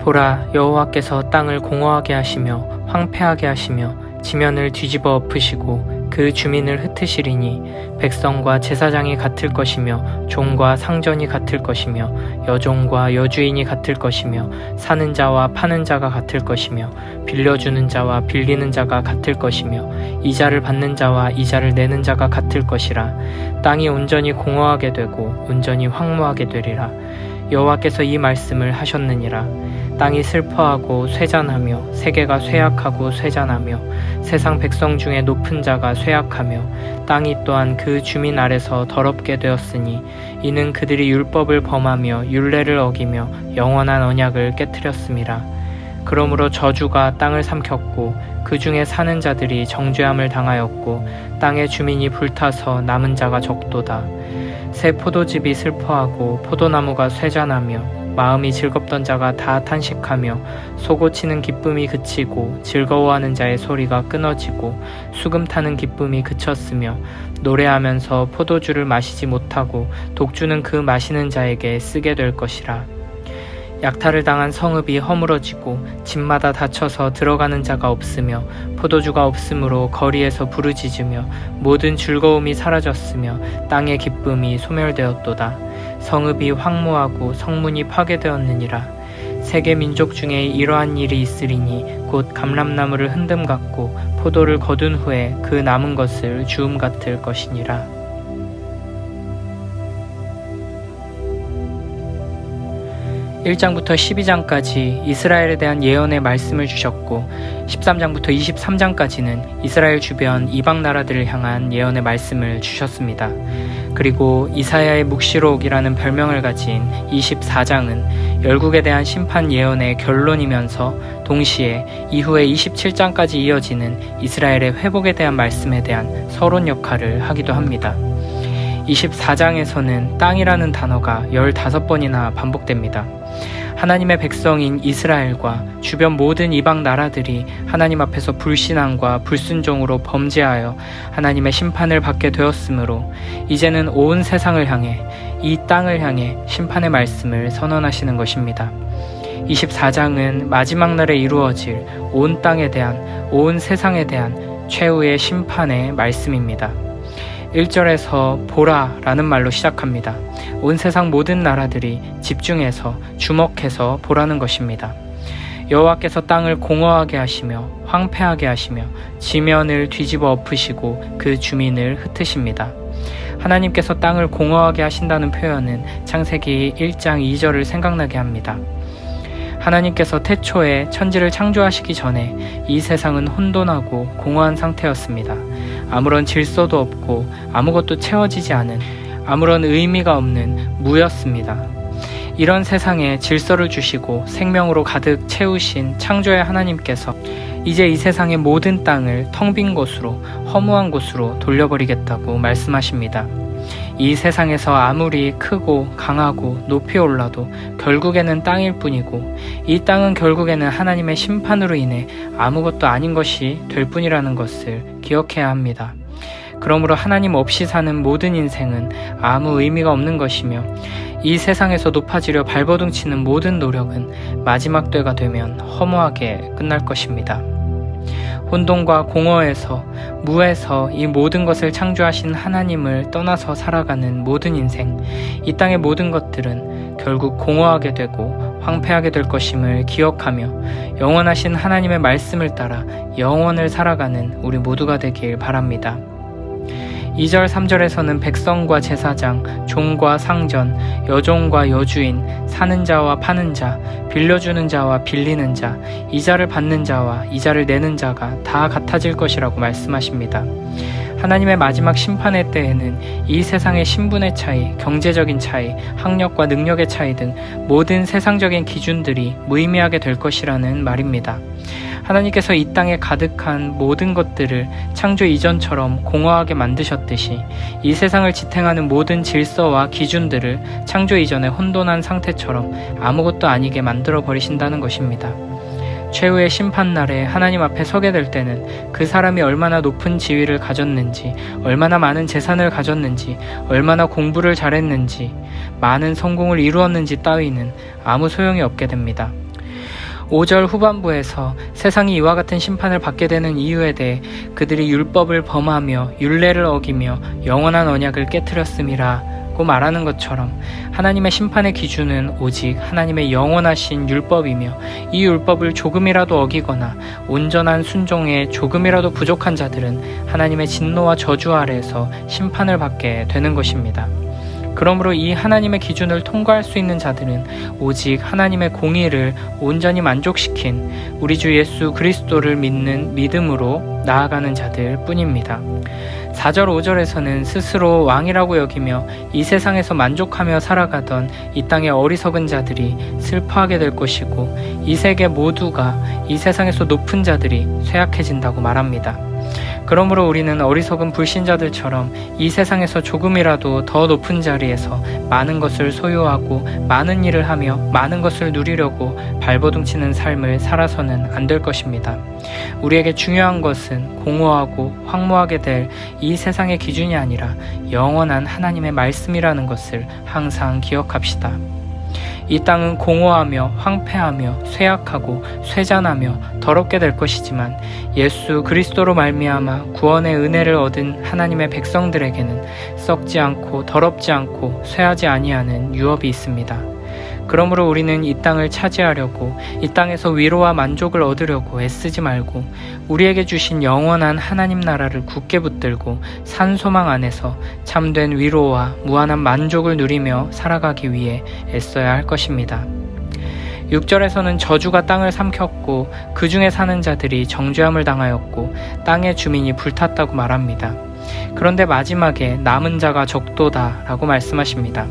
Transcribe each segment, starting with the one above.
보라, 여호와께서 땅을 공허하게 하시며 황폐하게 하시며 지면을 뒤집어 엎으시고 그 주민을 흩으시리니 백성과 제사장이 같을 것이며 종과 상전이 같을 것이며 여종과 여주인이 같을 것이며 사는 자와 파는 자가 같을 것이며 빌려주는 자와 빌리는 자가 같을 것이며 이자를 받는 자와 이자를 내는 자가 같을 것이라. 땅이 온전히 공허하게 되고 온전히 황무하게 되리라. 여호와께서 이 말씀을 하셨느니라. 땅이 슬퍼하고 쇠잔하며 세계가 쇠약하고 쇠잔하며 세상 백성 중에 높은 자가 쇠약하며 땅이 또한 그 주민 아래서 더럽게 되었으니 이는 그들이 율법을 범하며 율례를 어기며 영원한 언약을 깨뜨렸음이라. 그러므로 저주가 땅을 삼켰고 그 중에 사는 자들이 정죄함을 당하였고 땅의 주민이 불타서 남은 자가 적도다. 새 포도즙이 슬퍼하고 포도나무가 쇠잔하며 마음이 즐겁던 자가 다 탄식하며 소고치는 기쁨이 그치고 즐거워하는 자의 소리가 끊어지고 수금 타는 기쁨이 그쳤으며 노래하면서 포도주를 마시지 못하고 독주는 그 마시는 자에게 쓰게 될 것이라. 약탈을 당한 성읍이 허물어지고 집마다 닫혀서 들어가는 자가 없으며 포도주가 없으므로 거리에서 부르짖으며 모든 즐거움이 사라졌으며 땅의 기쁨이 소멸되었도다. 성읍이 황무하고 성문이 파괴되었느니라. 세계 민족 중에 이러한 일이 있으리니 곧 감람나무를 흔듦 같고 포도를 거둔 후에 그 남은 것을 주움 같을 것이니라. 1장부터 12장까지 이스라엘에 대한 예언의 말씀을 주셨고 13장부터 23장까지는 이스라엘 주변 이방 나라들을 향한 예언의 말씀을 주셨습니다. 그리고 이사야의 묵시록이라는 별명을 가진 24장은 열국에 대한 심판 예언의 결론이면서 동시에 이후에 27장까지 이어지는 이스라엘의 회복에 대한 말씀에 대한 서론 역할을 하기도 합니다. 24장에서는 땅이라는 단어가 15번이나 반복됩니다. 하나님의 백성인 이스라엘과 주변 모든 이방 나라들이 하나님 앞에서 불신앙과 불순종으로 범죄하여 하나님의 심판을 받게 되었으므로 이제는 온 세상을 향해 이 땅을 향해 심판의 말씀을 선언하시는 것입니다. 24장은 마지막 날에 이루어질 온 땅에 대한, 온 세상에 대한 최후의 심판의 말씀입니다. 1절에서 보라 라는 말로 시작합니다. 온 세상 모든 나라들이 집중해서 주목해서 보라는 것입니다. 여호와께서 땅을 공허하게 하시며 황폐하게 하시며 지면을 뒤집어 엎으시고 그 주민을 흩으십니다. 하나님께서 땅을 공허하게 하신다는 표현은 창세기 1장 2절을 생각나게 합니다. 하나님께서 태초에 천지를 창조하시기 전에 이 세상은 혼돈하고 공허한 상태였습니다. 아무런 질서도 없고 아무것도 채워지지 않은, 아무런 의미가 없는 무였습니다. 이런 세상에 질서를 주시고 생명으로 가득 채우신 창조의 하나님께서 이제 이 세상의 모든 땅을 텅 빈 곳으로, 허무한 곳으로 돌려버리겠다고 말씀하십니다. 이 세상에서 아무리 크고 강하고 높이 올라도 결국에는 땅일 뿐이고 이 땅은 결국에는 하나님의 심판으로 인해 아무것도 아닌 것이 될 뿐이라는 것을 기억해야 합니다. 그러므로 하나님 없이 사는 모든 인생은 아무 의미가 없는 것이며 이 세상에서 높아지려 발버둥치는 모든 노력은 마지막 때가 되면 허무하게 끝날 것입니다. 혼돈과 공허에서, 무에서 이 모든 것을 창조하신 하나님을 떠나서 살아가는 모든 인생, 이 땅의 모든 것들은 결국 공허하게 되고 황폐하게 될 것임을 기억하며 영원하신 하나님의 말씀을 따라 영원을 살아가는 우리 모두가 되길 바랍니다. 2절 3절에서는 백성과 제사장, 종과 상전, 여종과 여주인, 사는 자와 파는 자, 빌려주는 자와 빌리는 자, 이자를 받는 자와 이자를 내는 자가 다 같아질 것이라고 말씀하십니다. 하나님의 마지막 심판의 때에는 이 세상의 신분의 차이, 경제적인 차이, 학력과 능력의 차이 등 모든 세상적인 기준들이 무의미하게 될 것이라는 말입니다. 하나님께서 이 땅에 가득한 모든 것들을 창조 이전처럼 공허하게 만드셨듯이 이 세상을 지탱하는 모든 질서와 기준들을 창조 이전의 혼돈한 상태처럼 아무것도 아니게 만들어 버리신다는 것입니다. 최후의 심판날에 하나님 앞에 서게 될 때는 그 사람이 얼마나 높은 지위를 가졌는지, 얼마나 많은 재산을 가졌는지, 얼마나 공부를 잘했는지, 많은 성공을 이루었는지 따위는 아무 소용이 없게 됩니다. 5절 후반부에서 세상이 이와 같은 심판을 받게 되는 이유에 대해 그들이 율법을 범하며 율례를 어기며 영원한 언약을 깨뜨렸음이라 고 말하는 것처럼 하나님의 심판의 기준은 오직 하나님의 영원하신 율법이며 이 율법을 조금이라도 어기거나 온전한 순종에 조금이라도 부족한 자들은 하나님의 진노와 저주 아래에서 심판을 받게 되는 것입니다. 그러므로 이 하나님의 기준을 통과할 수 있는 자들은 오직 하나님의 공의를 온전히 만족시킨 우리 주 예수 그리스도를 믿는 믿음으로 나아가는 자들 뿐입니다. 4절 5절에서는 스스로 왕이라고 여기며 이 세상에서 만족하며 살아가던 이 땅의 어리석은 자들이 슬퍼하게 될 것이고 이 세계 모두가 이 세상에서 높은 자들이 쇠약해진다고 말합니다. 그러므로 우리는 어리석은 불신자들처럼 이 세상에서 조금이라도 더 높은 자리에서 많은 것을 소유하고 많은 일을 하며 많은 것을 누리려고 발버둥치는 삶을 살아서는 안 될 것입니다. 우리에게 중요한 것은 공허하고 황무하게 될 이 세상의 기준이 아니라 영원한 하나님의 말씀이라는 것을 항상 기억합시다. 이 땅은 공허하며 황폐하며 쇠약하고 쇠잔하며 더럽게 될 것이지만 예수 그리스도로 말미암아 구원의 은혜를 얻은 하나님의 백성들에게는 썩지 않고 더럽지 않고 쇠하지 아니하는 유업이 있습니다. 그러므로 우리는 이 땅을 차지하려고 이 땅에서 위로와 만족을 얻으려고 애쓰지 말고 우리에게 주신 영원한 하나님 나라를 굳게 붙들고 산 소망 안에서 참된 위로와 무한한 만족을 누리며 살아가기 위해 애써야 할 것입니다. 6절에서는 저주가 땅을 삼켰고 그 중에 사는 자들이 정죄함을 당하였고 땅의 주민이 불탔다고 말합니다. 그런데 마지막에 남은 자가 적도다 라고 말씀하십니다.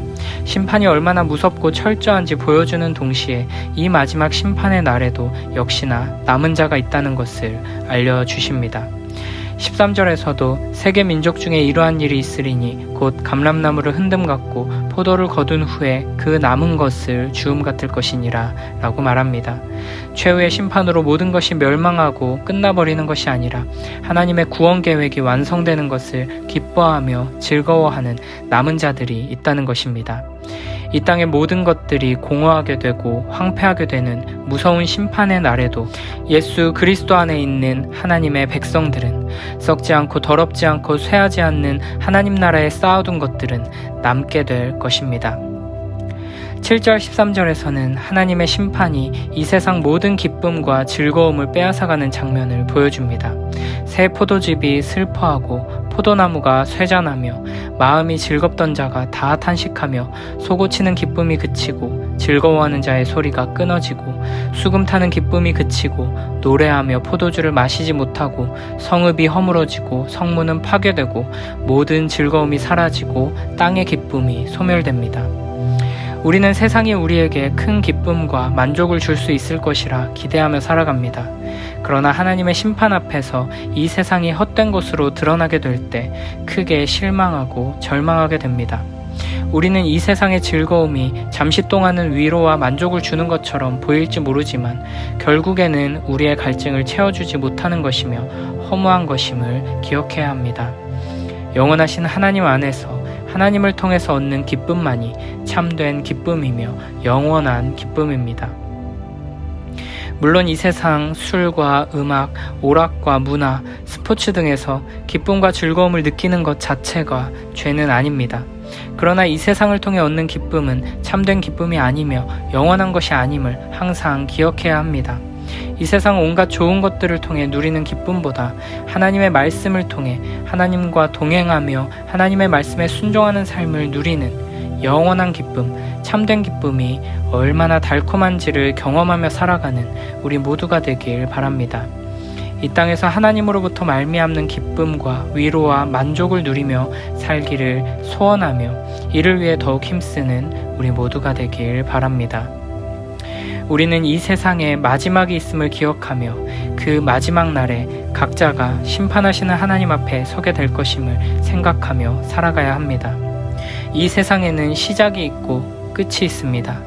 심판이 얼마나 무섭고 철저한지 보여주는 동시에 이 마지막 심판의 날에도 역시나 남은 자가 있다는 것을 알려주십니다. 13절에서도 세계 민족 중에 이러한 일이 있으리니 곧 감람나무를 흔듦 같고 포도를 거둔 후에 그 남은 것을 주움 같을 것이니라 라고 말합니다. 최후의 심판으로 모든 것이 멸망하고 끝나버리는 것이 아니라 하나님의 구원 계획이 완성되는 것을 기뻐하며 즐거워하는 남은 자들이 있다는 것입니다. 이 땅의 모든 것들이 공허하게 되고 황폐하게 되는 무서운 심판의 날에도 예수 그리스도 안에 있는 하나님의 백성들은 썩지 않고 더럽지 않고 쇠하지 않는 하나님 나라에 쌓아둔 것들은 남게 될 것입니다. 7절 13절에서는 하나님의 심판이 이 세상 모든 기쁨과 즐거움을 빼앗아가는 장면을 보여줍니다. 새 포도즙이 슬퍼하고 포도나무가 쇠잔하며 마음이 즐겁던 자가 다 탄식하며 솟구치는 기쁨이 그치고 즐거워하는 자의 소리가 끊어지고 수금 타는 기쁨이 그치고 노래하며 포도주를 마시지 못하고 성읍이 허물어지고 성문은 파괴되고 모든 즐거움이 사라지고 땅의 기쁨이 소멸됩니다. 우리는 세상이 우리에게 큰 기쁨과 만족을 줄 수 있을 것이라 기대하며 살아갑니다. 그러나 하나님의 심판 앞에서 이 세상이 헛된 것으로 드러나게 될 때 크게 실망하고 절망하게 됩니다. 우리는 이 세상의 즐거움이 잠시 동안은 위로와 만족을 주는 것처럼 보일지 모르지만 결국에는 우리의 갈증을 채워주지 못하는 것이며 허무한 것임을 기억해야 합니다. 영원하신 하나님 안에서 하나님을 통해서 얻는 기쁨만이 참된 기쁨이며 영원한 기쁨입니다. 물론 이 세상 술과 음악, 오락과 문화, 스포츠 등에서 기쁨과 즐거움을 느끼는 것 자체가 죄는 아닙니다. 그러나 이 세상을 통해 얻는 기쁨은 참된 기쁨이 아니며 영원한 것이 아님을 항상 기억해야 합니다. 이 세상 온갖 좋은 것들을 통해 누리는 기쁨보다 하나님의 말씀을 통해 하나님과 동행하며 하나님의 말씀에 순종하는 삶을 누리는 영원한 기쁨, 참된 기쁨이 얼마나 달콤한지를 경험하며 살아가는 우리 모두가 되길 바랍니다. 이 땅에서 하나님으로부터 말미암는 기쁨과 위로와 만족을 누리며 살기를 소원하며 이를 위해 더욱 힘쓰는 우리 모두가 되길 바랍니다. 우리는 이 세상에 마지막이 있음을 기억하며 그 마지막 날에 각자가 심판하시는 하나님 앞에 서게 될 것임을 생각하며 살아가야 합니다. 이 세상에는 시작이 있고 끝이 있습니다.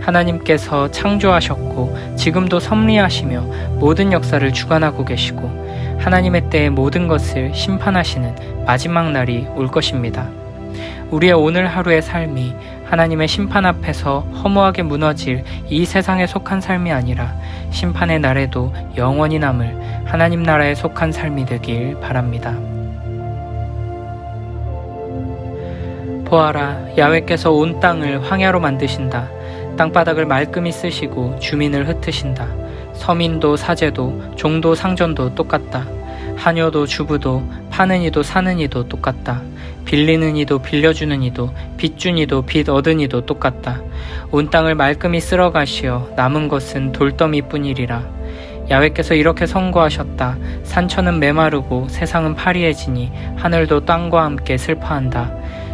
하나님께서 창조하셨고 지금도 섭리하시며 모든 역사를 주관하고 계시고 하나님의 때에 모든 것을 심판하시는 마지막 날이 올 것입니다. 우리의 오늘 하루의 삶이 하나님의 심판 앞에서 허무하게 무너질 이 세상에 속한 삶이 아니라 심판의 날에도 영원히 남을 하나님 나라에 속한 삶이 되길 바랍니다. 보아라, 야훼께서 온 땅을 황야로 만드신다. 땅바닥을 말끔히 쓰시고 주민을 흩으신다. 서민도 사제도 종도 상전도 똑같다. 하녀도 주부도 파는 이도 사는 이도 똑같다. 빌리는 이도 빌려주는 이도 빚준 이도 빚 얻은 이도 똑같다. 온 땅을 말끔히 쓸어 가시어 남은 것은 돌더미뿐이리라. 야훼께서 이렇게 선고하셨다. 산천은 메마르고 세상은 파리해지니 하늘도 땅과 함께 슬퍼한다.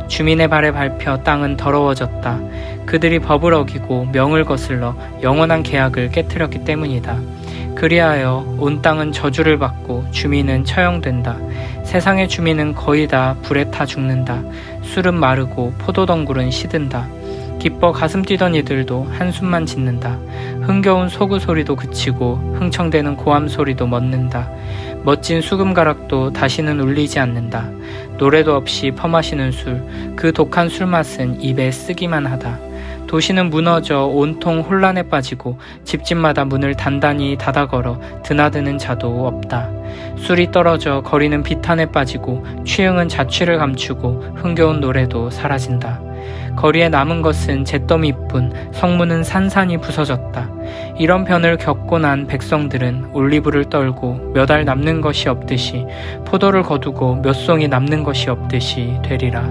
주민의 발에 밟혀 땅은 더러워졌다. 그들이 법을 어기고 명을 거슬러 영원한 계약을 깨뜨렸기 때문이다. 그리하여 온 땅은 저주를 받고 주민은 처형된다. 세상의 주민은 거의 다 불에 타 죽는다. 술은 마르고 포도덩굴은 시든다. 기뻐 가슴 뛰던 이들도 한숨만 짓는다. 흥겨운 소구 소리도 그치고 흥청대는 고함 소리도 멎는다. 멋진 수금가락도 다시는 울리지 않는다. 노래도 없이 퍼마시는 술, 그 독한 술맛은 입에 쓰기만 하다. 도시는 무너져 온통 혼란에 빠지고 집집마다 문을 단단히 닫아 걸어 드나드는 자도 없다. 술이 떨어져 거리는 비탄에 빠지고 취흥은 자취를 감추고 흥겨운 노래도 사라진다. 거리에 남은 것은 잿더미뿐, 성문은 산산이 부서졌다. 이런 변을 겪고 난 백성들은 올리브를 떨고 몇 알 남는 것이 없듯이 포도를 거두고 몇 송이 남는 것이 없듯이 되리라.